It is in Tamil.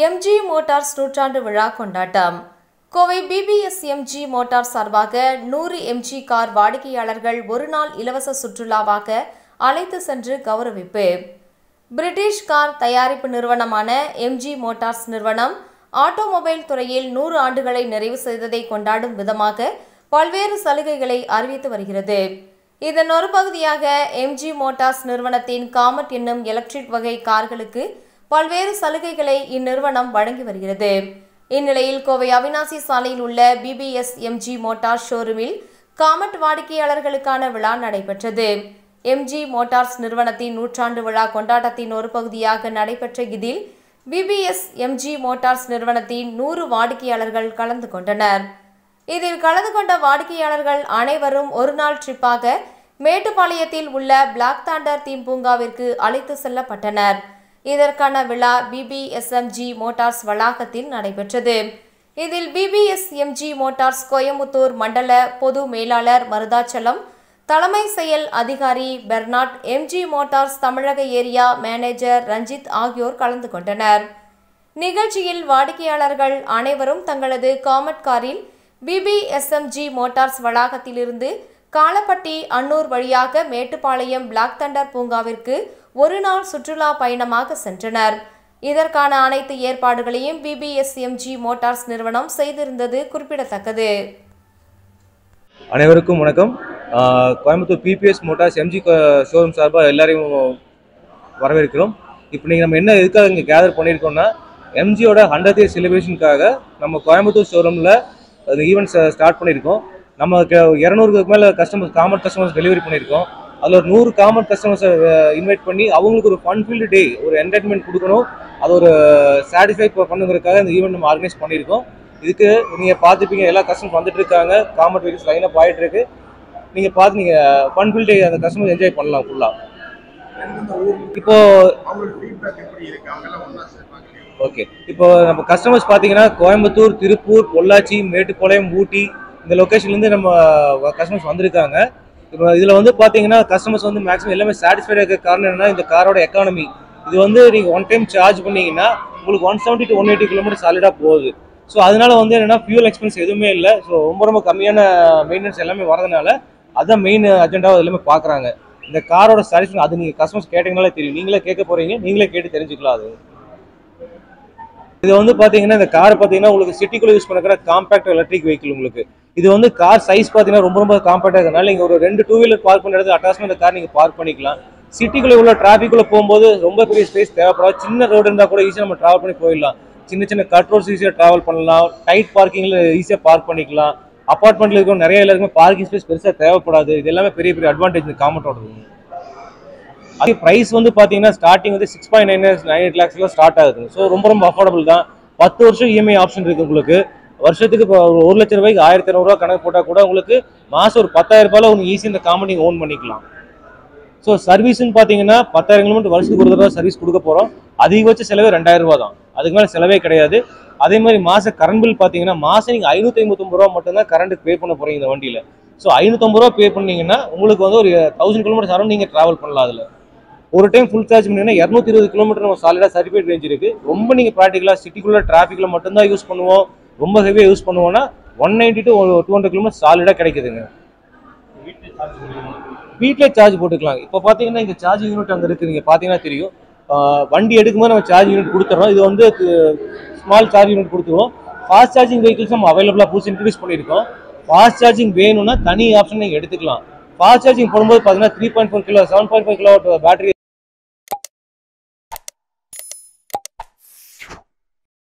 எம்ஜி மோட்டார்ஸ் நூற்றாண்டு விழா கொண்டாட்டம். கோவை பிபிஎஸ் எம்ஜி மோட்டார்ஸ் சார்பாக 100 எம்ஜி கார் வாடிக்கையாளர்கள் ஒரு நாள் இலவச சுற்றுலாவாக அழைத்து சென்று கௌரவிப்பு. பிரிட்டிஷ் கார் தயாரிப்பு நிறுவனமான எம்ஜி மோட்டார்ஸ் நிறுவனம் ஆட்டோமொபைல் துறையில் 100 ஆண்டுகளை நிறைவு செய்ததை கொண்டாடும் விதமாக பல்வேறு சலுகைகளை அறிவித்து வருகிறது. இதன் ஒரு பகுதியாக எம்ஜி மோட்டார்ஸ் நிறுவனத்தின் காமெட் என்னும் எலக்ட்ரிக் வகை கார்களுக்கு பல்வேறு சலுகைகளை இந்நிறுவனம் வழங்கி வருகிறது. இந்நிலையில் கோவை அவினாசி சாலையில் உள்ள பிபிஎஸ் எம்ஜி மோட்டார்ஸ் ஷோரூமில் காமெட் வாடிக்கையாளர்களுக்கான விழா நடைபெற்றது. எம்ஜி மோட்டார்ஸ் நிறுவனத்தின் நூற்றாண்டு விழா கொண்டாட்டத்தின் ஒரு பகுதியாக நடைபெற்ற இதில் பிபிஎஸ் எம்ஜி மோட்டார்ஸ் நிறுவனத்தின் 100 வாடிக்கையாளர்கள் கலந்து கொண்டனர். இதில் கலந்து கொண்ட வாடிக்கையாளர்கள் அனைவரும் ஒரு நாள் ட்ரிப்பாக மேட்டுப்பாளையத்தில் உள்ள பிளாக் தாண்டர் தீம் பூங்காவிற்கு அழைத்து செல்லப்பட்டனர். இதற்கான விழா பிபிஎஸ்எம்ஜி மோட்டார்ஸ் வளாகத்தில் நடைபெற்றது. இதில் பிபிஎஸ்எம்ஜி மோட்டார்ஸ் கோயம்புத்தூர் மண்டல பொது மேலாளர் மருதாச்சலம், தலைமை செயல் அதிகாரி பெர்னாட், எம்ஜி மோட்டார்ஸ் தமிழக ஏரியா மேனேஜர் ரஞ்சித் ஆகியோர் கலந்து கொண்டனர். நிகழ்ச்சியில் வாடிக்கையாளர்கள் அனைவரும் தங்களது காமெட் காரில் பிபிஎஸ்எம்ஜி மோட்டார்ஸ் வளாகத்திலிருந்து காலப்பட்டி அன்னூர் வழியாக மேட்டுப்பாளையம் பிளாக் தண்டர் பூங்காவிற்கு ஒரு நாள் சுற்றுலா பயணமாக சென்றனர். இதற்கான அனைத்து ஏற்பாடுகளையும் பிபிஎஸ்எம்ஜி மோட்டார்ஸ் நிறுவனம் செய்திருந்தது குறிப்பிடத்தக்கது. அனைவருக்கும் வணக்கம். Coimbatore PBS Motors MG showroom சார்பாக எல்லாரையும் வரவேற்கிறோம். இப்போ நம்ம என்ன எதுக்காக இங்கே கேதர் பண்ணியிருக்கோம்னா, எம்ஜியோட 100th இயர் செலிப்ரேஷனுக்காக நம்ம கோயம்புத்தூர் ஷோரூமில் அந்த ஈவெண்ட்ஸ் ஸ்டார்ட் பண்ணியிருக்கோம். நம்ம 200க்கு மேலே காமன் கஸ்டமர்ஸ் டெலிவரி பண்ணியிருக்கோம். அதில் ஒரு 100 காமன் கஸ்டமர்ஸை இன்வைட் பண்ணி அவங்களுக்கு ஒரு ஃபன் ஃபீல்டு டே, ஒரு என்டர்டைன்மெண்ட் கொடுக்கணும், அது ஒரு சாட்டிஸ்ஃபை பண்ணுங்கிறதுக்காக இந்த ஈவெண்ட் நம்ம ஆர்கனைஸ் பண்ணியிருக்கோம். இதுக்கு நீங்கள் பார்த்துப்பீங்க, எல்லா கஸ்டமர்ஸ் வந்துட்டு இருக்காங்க, காமன் வெஹிக்கிள்ஸ் லைனாக ஆகிட்டு இருக்கு. நீங்கள் பார்த்து நீங்கள் ஃபன் ஃபீல்டு டே அந்த கஸ்டமர்ஸ் என்ஜாய் பண்ணலாம் ஃபுல்லாக. இப்போ ஓகே, இப்போ நம்ம கஸ்டமர்ஸ் பார்த்தீங்கன்னா கோயம்புத்தூர், திருப்பூர், பொள்ளாச்சி, மேட்டுப்பாளையம், ஊட்டி இந்த லொக்கேஷன்லேருந்து நம்ம கஸ்டமர்ஸ் வந்திருக்காங்க. இப்போ இதில் வந்து பார்த்தீங்கன்னா கஸ்டமர்ஸ் வந்து மேக்ஸிமம் எல்லாமே சாட்டிஸ்ஃபைடாக இருக்க காரணம் என்னன்னா, இந்த காரோட எக்கானமி. இது வந்து நீங்கள் ஒன் டைம் சார்ஜ் பண்ணிங்கன்னா உங்களுக்கு 170 to 180 கிலோமீட்டர் சாலிடாக போகுது. ஸோ அதனால வந்து என்னென்னா ஃபியூல் எக்ஸ்பென்ஸ் எதுவுமே இல்லை. ஸோ ரொம்ப கம்மியான மெயின்டெனன்ஸ் எல்லாமே வரதுனால அதுதான் மெயின் அஜெண்டாவை எல்லாமே பார்க்குறாங்க. இந்த காரோட சாட்டிஸ்ஃபேக்ஷன் அது நீங்கள் கஸ்டமர்ஸ் கேட்டிங்கனாலே தெரியும். நீங்களே கேட்க போகிறீங்க, நீங்களே கேட்டு தெரிஞ்சுக்கலாம். அது இது வந்து பார்த்தீங்கன்னா இந்த கார் பார்த்தீங்கன்னா உங்களுக்கு சிட்டிக்குள்ளே யூஸ் பண்ணுற காம்பேக்ட் எலக்ட்ரிக் வெஹிக்கிள். உங்களுக்கு இது வந்து கார் சைஸ் பார்த்தீங்கன்னா ரொம்ப காம்பேக்டாக இருக்கிறதுனால நீங்கள் ஒரு 2 2-வீலர் பார்க் பண்ணுறது அட்டாச்மெண்ட் இந்த கார் நீங்கள் பார்க் பண்ணிக்கலாம். சிட்டிக்குள்ளே உள்ள டிராஃபிக்குள்ளே போகும்போது ரொம்ப பெரிய ஸ்பேஸ் தேவைப்படாது. சின்ன ரோடு இருந்தால் கூட ஈஸியாக நம்ம ட்ராவல் பண்ணி போயிடலாம். சின்ன கட் ரோட்ஸ் ஈஸியாக ட்ராவல் பண்ணலாம். டைட் பார்க்கிங்கில் ஈஸியாக பார்க் பண்ணிக்கலாம். அப்பார்ட்மெண்ட்டில் இருக்கிற நிறைய எல்லாருக்குமே பார்க்கிங் ஸ்பேஸ் பெருசாக தேவைப்படாது. இது எல்லாமே பெரிய அட்வான்டேஜ் இந்த காமெட்டோட. அது ப்ரைஸ் வந்து பார்த்தீங்கன்னா ஸ்டார்டிங் வந்து 6.98 lakhs ஸ்டார்ட் ஆகுது. ஸோ ரொம்ப அஃபோர்டபுள் தான். 10 வருஷம் இஎம்ஐ ஆப்ஷன் இருக்குது. உங்களுக்கு வருஷத்துக்கு இப்போ 1 லட்ச ரூபாய்க்கு 1200 ரூபா கணக்கு போட்டால் கூட உங்களுக்கு மாதம் ஒரு 10,000 ரூபாயில் உங்களுக்கு ஈஸி இந்த காமெடி நீங்கள் ஓன் பண்ணிக்கலாம். ஸோ சர்வீஸ்ன்னு பார்த்தீங்கன்னா 10,000 கிலோமீட்டர் வருஷத்துக்கு ஒரு தடவை சர்வீஸ் கொடுக்க போகிறோம். அதிகபட்ச செலவே 2000 ரூபா தான். அதுக்கு மேலே செலவே கிடையாது. அதே மாதிரி மாதம் கரண்ட் பில் பார்த்தீங்கன்னா மாதம் நீங்கள் 559 ரூபா மட்டும்தான் கரண்ட்டுக்கு பே பண்ண போகிறீங்க இந்த வண்டியில். ஸோ 550 ரூபா பே பண்ணீங்கன்னா உங்களுக்கு வந்து ஒரு 1000 கிலோமீட்டர் அரௌண்ட் நீங்கள் ட்ராவல் பண்ணலாம். அதில் ஒரு டைம் ஃபுல் சார்ஜ் பண்ணிங்கன்னா 220 கிலோமீட்டர் நம்ம சாலிடாக சர்டிஃபிகேட் ரேஞ்ச் இருக்குது. ரொம்ப நீங்கள் ப்ராக்டிக்கலாக சிட்டிக்குள்ளே டிராஃபிக்கில் மட்டும்தான் யூஸ் பண்ணுவோம், ரொம்ப ஹெவியாக யூஸ் பண்ணுவோம்னா 190 to 200 கிலோமீட்டர் சாலிடாக கிடைக்குதுங்க. வீட்டிலே சார்ஜ் போட்டுக்கலாம். இப்போ பார்த்தீங்கன்னா இங்கே சார்ஜிங் யூனிட் அங்கே இருக்குது. நீங்கள் பார்த்தீங்கன்னா தெரியும். வண்டி எடுக்கும்போது நம்ம சார்ஜிங் யூனிட் கொடுத்துறோம். இது வந்து ஸ்மால் சார்ஜ் யூனிட் கொடுத்துருவோம். ஃபாஸ்ட் சார்ஜிங் வெஹிக்கிள்ஸ் நம்ம அவைலபிளாக புதுசு இன்ட்ரடியூஸ் பண்ணியிருக்கோம். ஃபாஸ்ட் சார்ஜிங் வேணும்னா தனி ஆப்ஷன் நீங்கள் எடுத்துக்கலாம். ஃபாஸ்ட் சார்ஜிங் போடும்போது பார்த்தீங்கன்னா 3.4 கிலோ 7.5 கிலோ பேட்டரி